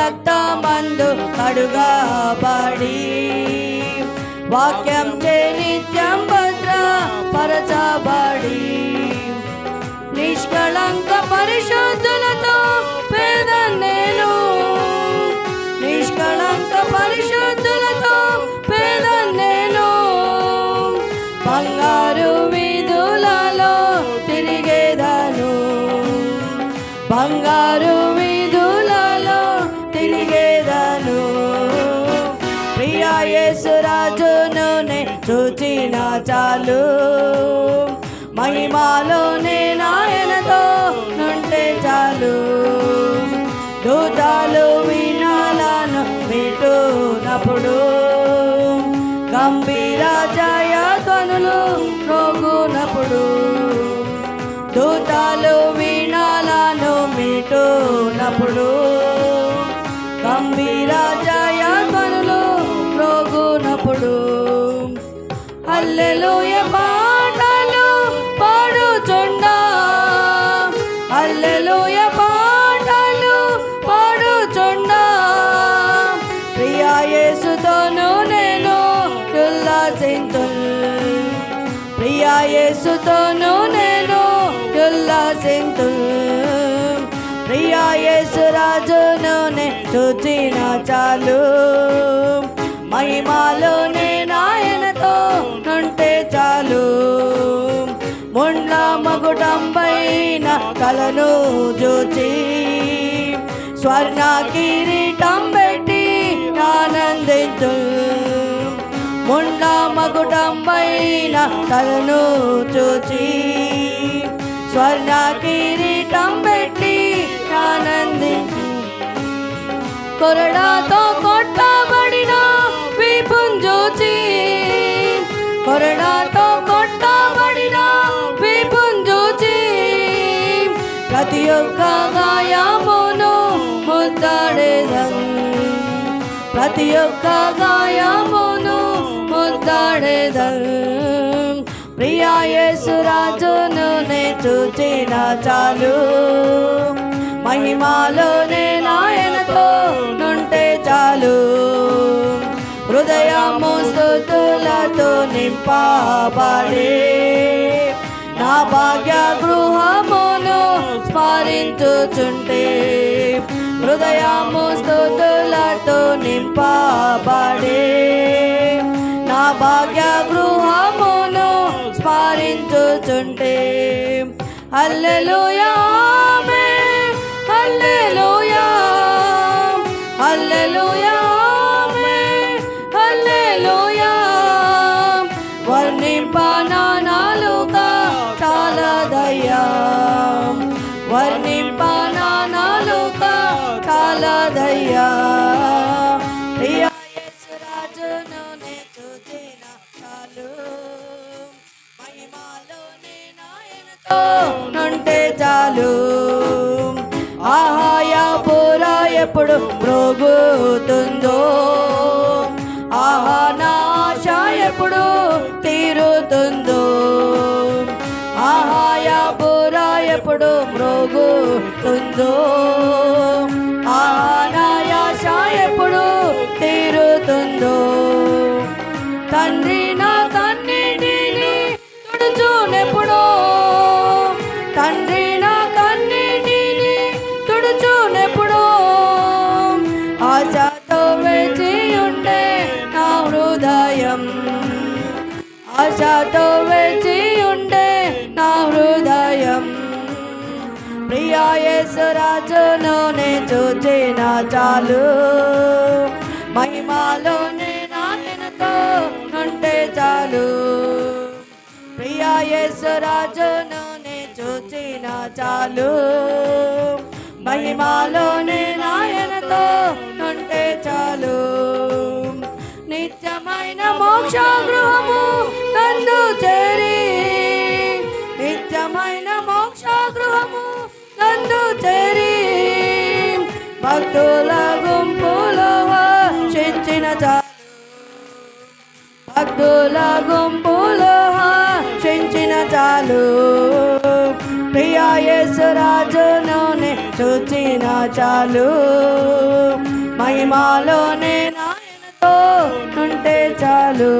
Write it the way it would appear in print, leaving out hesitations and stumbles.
రక్తమందు కడుగబడి వాక్యం చే నిత్యం భద్రపరచబడి నిష్కళంక పరిశుద్ధులతో పేద నేను నిష్కళంక పరిశుద్ధులతో పేద నేను బంగారు వీధులలో తిరిగేదను బంగారు వీధులలో తిరిగేదను ప్రియ యేసు రాజును నే చూచిన చాలు మహిమలోనే నాయనతో నుంటే చాలు దూతలు వినాలను వింటున్నప్పుడు గంభీర జయ ధ్వనులు మ్రోగునప్పుడు దూతలు వినాలను వింటున్నప్పుడు గంభీర జయ ధ్వనులు మ్రోగునప్పుడు హల్లెలూయా పాటలు పాడుచుండా హల్లెలూయా పాటలు పాడుచుండా ప్రియ యేసుతోను నేను ఉల్లాసింతుల్ ప్రియ యేసుతోను నేను ఉల్లాసింతుల్ ప్రియ యేసు రాజును నే చూచిన చాలు మహిమలోనే నాయనతో నుంటే చాలు ముండ్ల మగుటంపైన కలను చూచి స్వర్ణ కిరీటం పెట్టి ఆనందించు ముండ్ల మగుటంపైన కలను చూచి స్వర్ణ కిరీటం పెట్టి ఆనందించు కొరడాతో కొట్టబడిన వీపును చూచి కొరడాతో కొట్టబడిన వీపును చూచి ప్రతి ఒక్క గాయమును ముద్దాడేదను ప్రతి ఒక్క గాయమును ముద్దాడేదను ప్రియ యేసు రాజును నే చూచిన చాలు మహిమలోనే నాయనతో నుంటే చాలు హృదయము స్తుతులతో నింపబడి నా భాగ్య గృహమును స్మరించుచుంటే హృదయము స్తుతులతో నింపబడి నా భాగ్య గృహమును స్మరించుచుంటే హల్లెలూయా ఆమేన్ హల్లెలూయా హల్లెలూయా ఆమేన్ హల్లెలూయా వర్ణింపనా నాలుక చాలదయ్యా వర్ణింపనా నాలుక చాలదయ్యా ప్రియ యేసు రాజును నే చూచిన చాలు మహిమలోనే నాయనతో నుంటే చాలు ఆహాయా పురా ఎప్పుడు మ్రోగుతుందో ఆహా నా ఆశ ఎప్పుడు తీరుతుందో ఆహాయా పురా ఎప్పుడు మ్రోగుతుందో ఆహా నా ఆశ ఎప్పుడు తీరుతుందో తండ్రి నా కన్నిటిని తుడుచునెప్పుడో తండ్రి నా కన్నిటిని తుడుచునెప్పుడో ఆశతో వేచి ఉండే నా హృదయం ఆశతో వేచి ఉండే నా హృదయం ప్రియ యేసు రాజును నే చూచిన చాలు మహిమలోనే నాయనతో నుంటే చాలు ప్రియ యేసు రాజును నే చూచిన చాలు మహిమలోనే నాయనతో నుంటే చాలు నిత్యమైన మోక్ష గృహము నందు చేరి నిత్యమైన మోక్ష గృహము నందు చేరి భక్తుల గుంపులో హర్షించిన చాలు భక్తుల గుంపులో హర్షించిన చాలు ప్రియ యేసు రాజును నే చూచిన చాలు మహిమాలోనే నాయనతో ఉంటే చాలు